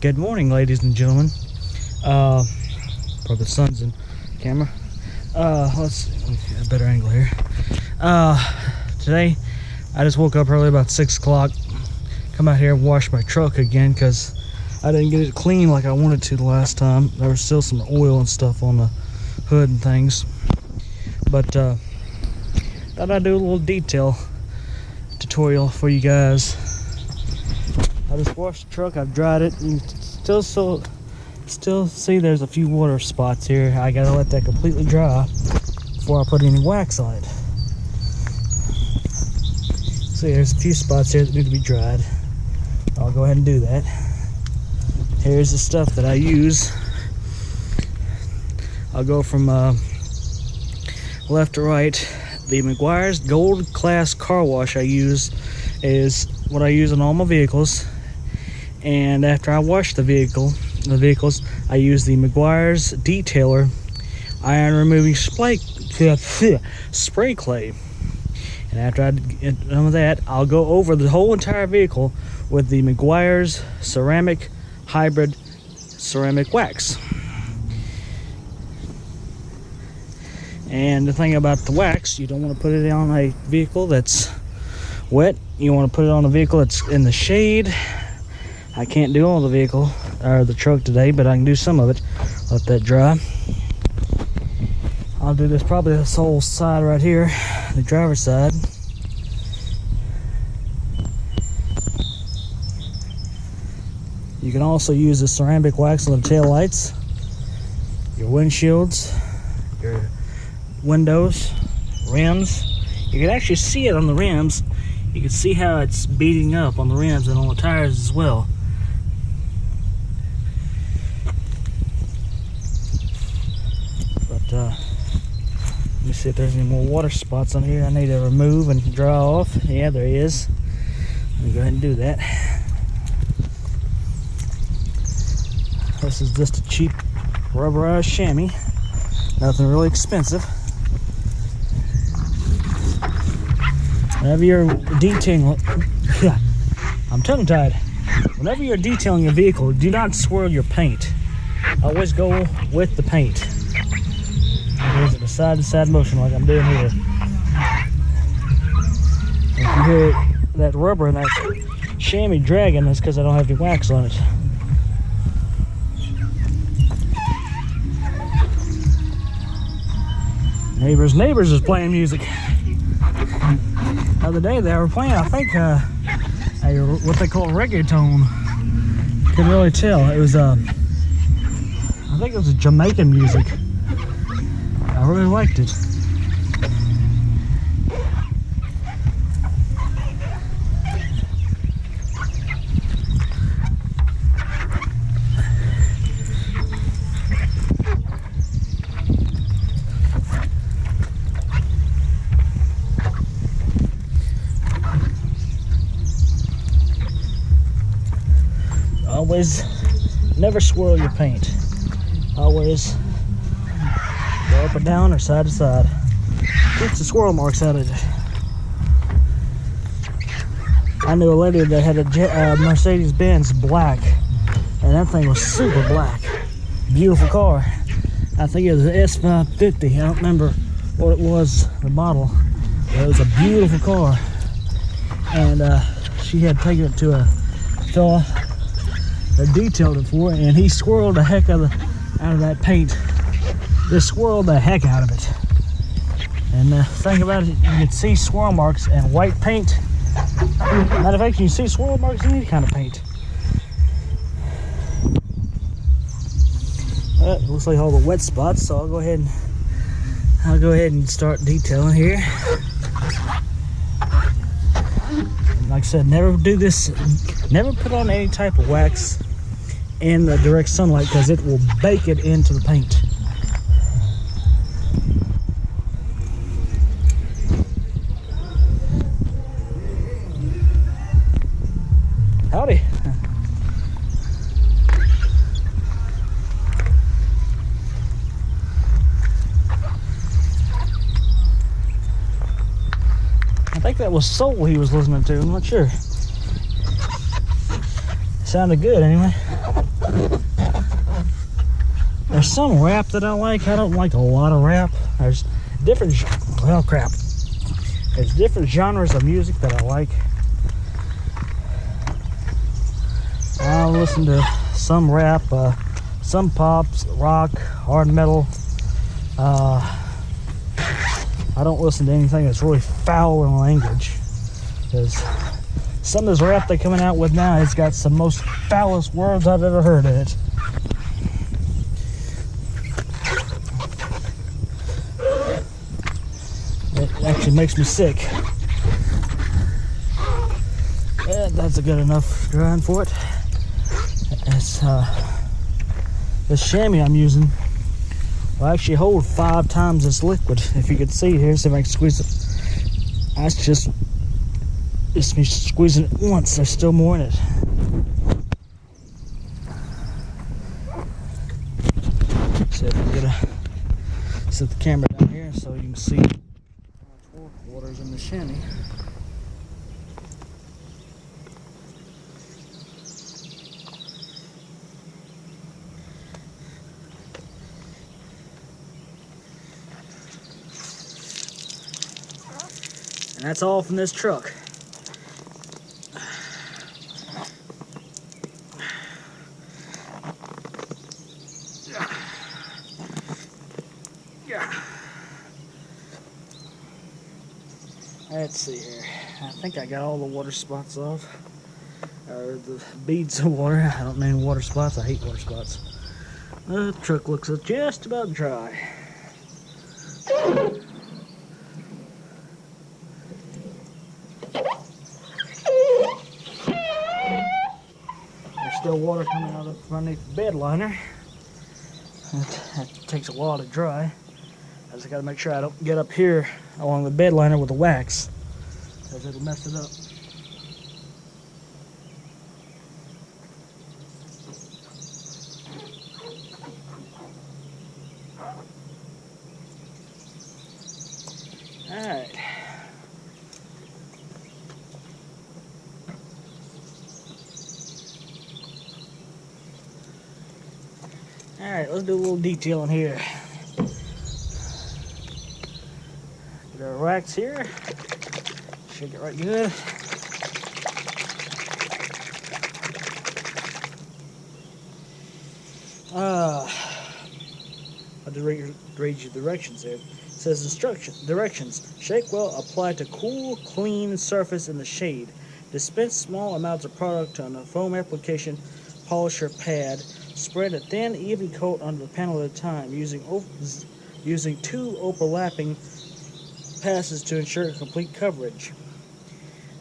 Good morning, ladies and gentlemen. Probably the sun's in camera. Let's see, a better angle here. Today, I just woke up early, about 6 o'clock. Come out here and wash my truck again because I didn't get it clean like I wanted to the last time. There was still some oil and stuff on the hood and things. But thought I'd do a little detail tutorial for you guys. I just washed the truck, I've dried it, and still see there's a few water spots here. I gotta let that completely dry before I put any wax on it. See, there's a few spots here that need to be dried. I'll go ahead and do that. Here's the stuff that I use. I'll go from left to right. The Meguiar's Gold Class Car Wash I use is what I use on all my vehicles. And after I wash the vehicles, I use the Meguiar's Detailer Iron Removing Spray Clay. And after I get done with that, I'll go over the whole entire vehicle with the Meguiar's Ceramic Hybrid Ceramic Wax. And the thing about the wax, you don't want to put it on a vehicle that's wet. You want to put it on a vehicle that's in the shade. I can't do all the vehicle or the truck today, but I can do some of it. Let that dry. I'll do this probably this whole side right here, the driver's side. You can also use the ceramic wax on the tail lights, your windshields, your windows, rims. You can actually see it on the rims. You can see how it's beating up on the rims and on the tires as well. But let me see if there's any more water spots on here I need to remove and dry off. Yeah, there is. Let me go ahead and do that. This is just a cheap rubberized chamois. Nothing really expensive. Whenever you're detailing, I'm tongue-tied. Whenever you're detailing a vehicle, do not swirl your paint. Always go with the paint. There's a side-to-side motion like I'm doing here. If you hear that rubber and that chamois dragging, that's because I don't have any wax on it. Neighbors is playing music. The other day they were playing, I think, what they call reggaeton. Couldn't really tell. It was, I think it was Jamaican music. I really liked it. Always, never swirl your paint. Always go up and down or side to side. Keeps the swirl marks out of it. I knew a lady that had a Mercedes-Benz black, and that thing was super black. Beautiful car. I think it was an S550. I don't remember what it was, the model. But it was a beautiful car. And she had taken it to a fella that detailed it for her, and he swirled the heck out of that paint. Just swirled the heck out of it. And the thing about it, you can see swirl marks and white paint. Matter of fact, you can see swirl marks in any kind of paint. Looks like all the wet spots, so I'll go ahead and start detailing here. Like I said, never do this. Never put on any type of wax in the direct sunlight because it will bake it into the paint. Howdy. I think that was Soul he was listening to. I'm not sure. Sounded good anyway. There's some rap that I like. I don't like a lot of rap. There's different, well, crap. There's different genres of music that I like. I'll listen to some rap, some pops, rock, hard metal. I don't listen to anything that's really foul in language, because some of this rap they're coming out with now, it's got some most foulest words I've ever heard in it. It actually makes me sick. Yeah, that's a good enough drying for it. It's this chamois I'm using will actually hold 5 times this liquid. If you can see here, see if I can squeeze it. That's just me squeezing it once. There's still more in it. See if I can get set the camera down here so you can see how much water's in the chamois. And that's all from this truck. Let's see here. I think I got all the water spots off. Or the beads of water. I don't mean water spots. I hate water spots. The truck looks just about dry. There's still water coming out of underneath the bed liner. That takes a while to dry. I just got to make sure I don't get up here along the bed liner with the wax, because it'll mess it up. Alright. Alright, let's do a little detailing here. Get our wax here. Shake it right good. I'll just read you directions here. It says directions. Shake well, apply to cool, clean surface in the shade. Dispense small amounts of product on a foam application, polish or pad. Spread a thin, even coat onto the panel at a time, using 2 overlapping passes to ensure complete coverage.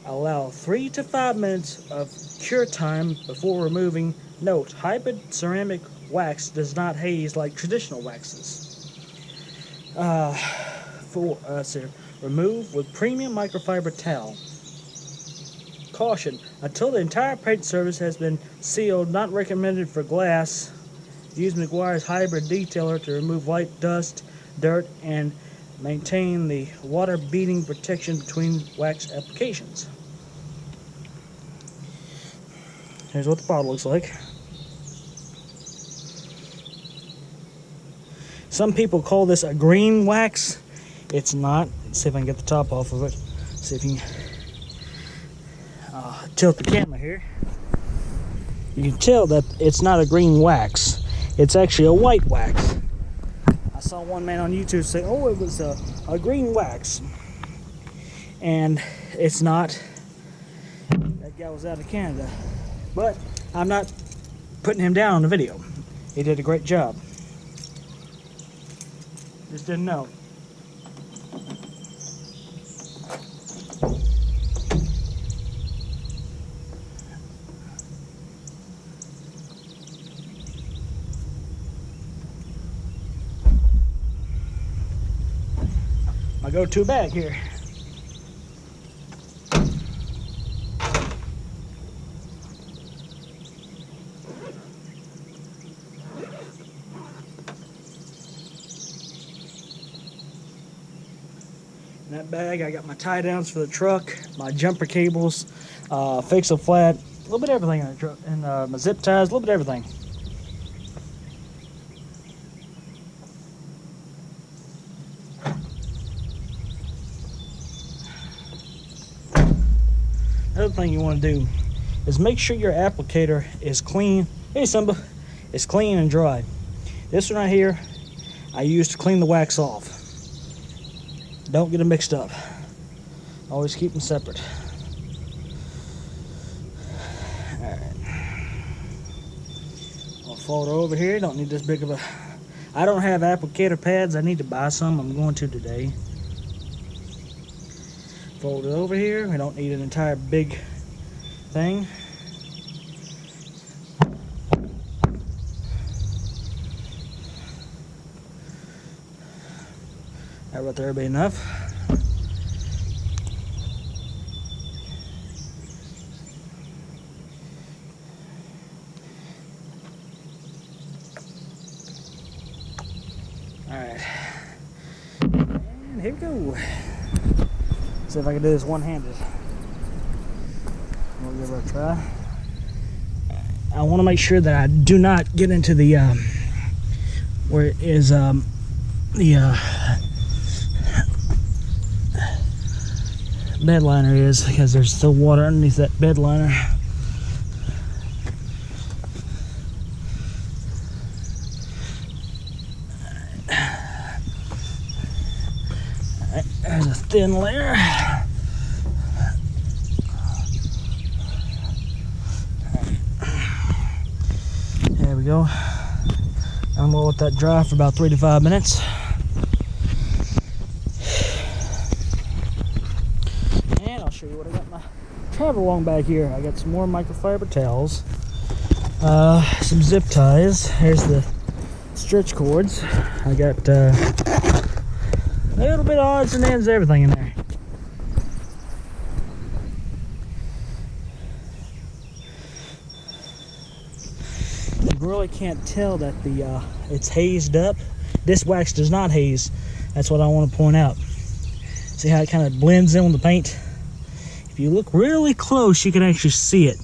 Allow 3 to 5 minutes of cure time before removing. Note, hybrid ceramic wax does not haze like traditional waxes. Remove with premium microfiber towel. Caution, until the entire paint surface has been sealed, not recommended for glass. Use McGuire's hybrid detailer to remove light dust, dirt, and maintain the water beading protection between wax applications. Here's what the bottle looks like. Some people call this a green wax. It's not. Let's see if I can get the top off of it. See if you can tilt the camera here. You can tell that it's not a green wax. It's actually a white wax. I saw one man on YouTube say, oh, it was a green wax. And it's not. That guy was out of Canada. But I'm not putting him down on the video. He did a great job. Just didn't know. My go-to bag here. In that bag I got my tie downs for the truck, my jumper cables, fix-a-flat, A little bit of everything in the truck, and my zip ties, a little bit of everything. Another thing you want to do is make sure your applicator is clean. Hey Simba, it's clean and dry. This one right here, I use to clean the wax off. Don't get them mixed up. Always keep them separate. Alright. I'll fold it over here. Don't need this big of a... I don't have applicator pads. I need to buy some. I'm going to today. Fold it over here. We don't need an entire big thing. That right there will be enough. Alright. And here we go. See if I can do this one-handed. We'll give it a try. I want to make sure that I do not get into the where it is the bed liner is, because there's still water underneath that bed liner. Alright, there's a thin layer. There we go. I'm gonna let that dry for about 3 to 5 minutes. And I'll show you what I got in my travel along back here. I got some more microfiber towels, some zip ties. Here's the stretch cords. I got a little bit of odds and ends, everything in there. You really can't tell that the it's hazed up. This wax does not haze. That's what I want to point out. See how it kind of blends in with the paint? If you look really close, you can actually see it.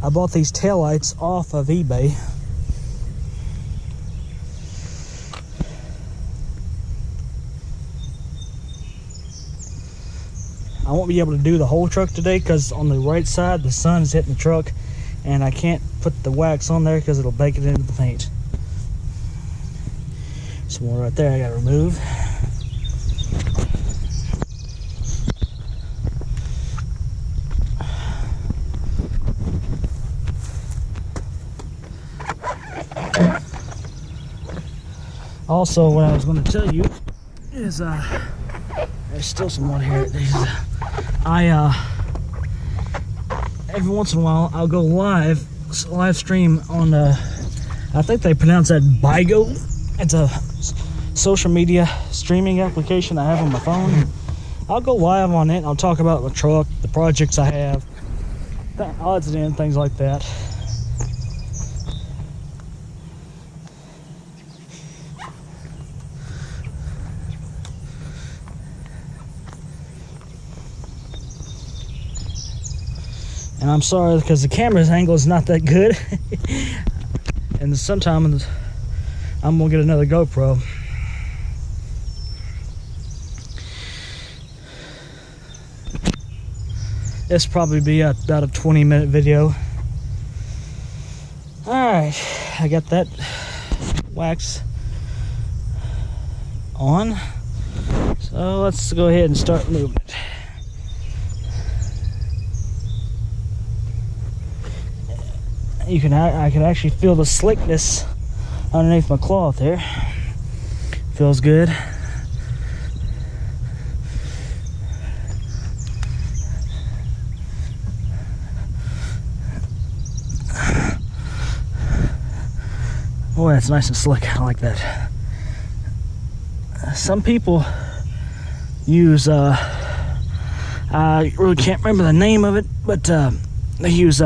I bought these taillights off of eBay. I won't be able to do the whole truck today because on the right side the sun is hitting the truck and I can't put the wax on there because it'll bake it into the paint. Some more right there I gotta remove. Also, what I was going to tell you is there's still some more here. Every once in a while I'll go live stream on I think they pronounce that Bigo. It's a social media streaming application I have on my phone. I'll go live on it and I'll talk about the truck, the projects I have, the odds and ends, things like that. And I'm sorry because the camera's angle is not that good. And sometime I'm gonna get another GoPro. This will probably be about a 20-minute video. Alright, I got that wax on. So let's go ahead and start moving it. I can actually feel the slickness underneath my cloth here. Feels good. Boy, that's nice and slick. I like that. Some people use I really can't remember the name of it, but they use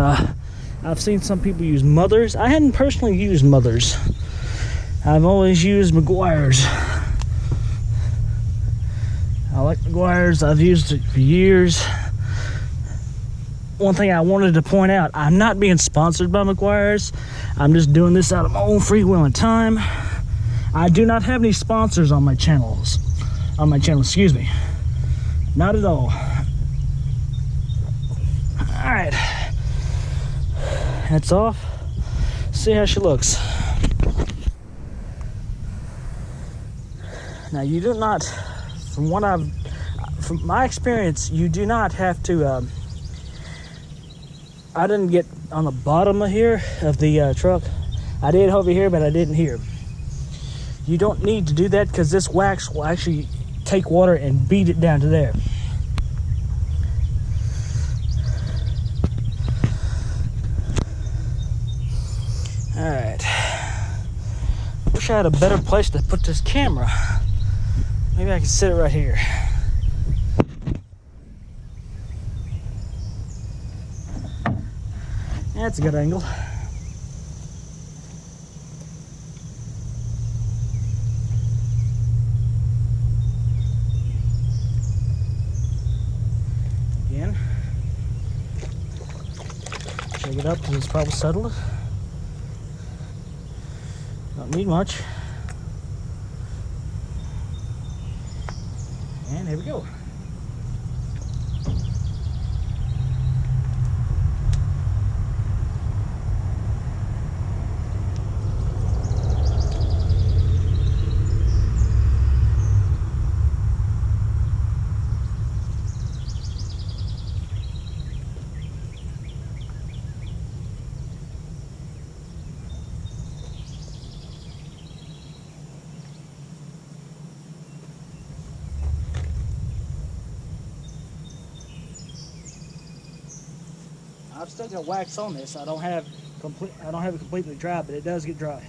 I've seen some people use Mothers. I hadn't personally used Mothers. I've always used Meguiar's. I like Meguiar's. I've used it for years. One thing I wanted to point out, I'm not being sponsored by Meguiar's. I'm just doing this out of my own free will and time. I do not have any sponsors on my channels. On my channel, excuse me. Not at all. Alright. That's off. See how she looks. Now you do not, from my experience, you do not have to, I didn't get on the bottom of here of the truck. I did over here, but I didn't here. You don't need to do that because this wax will actually take water and beat it down to there. Alright. Wish I had a better place to put this camera. Maybe I can sit it right here. That's a good angle. Again. Shake it up because it's probably settled. Don't need much. And here we go. I've still got wax on this. I don't have it completely dry, but it does get dry.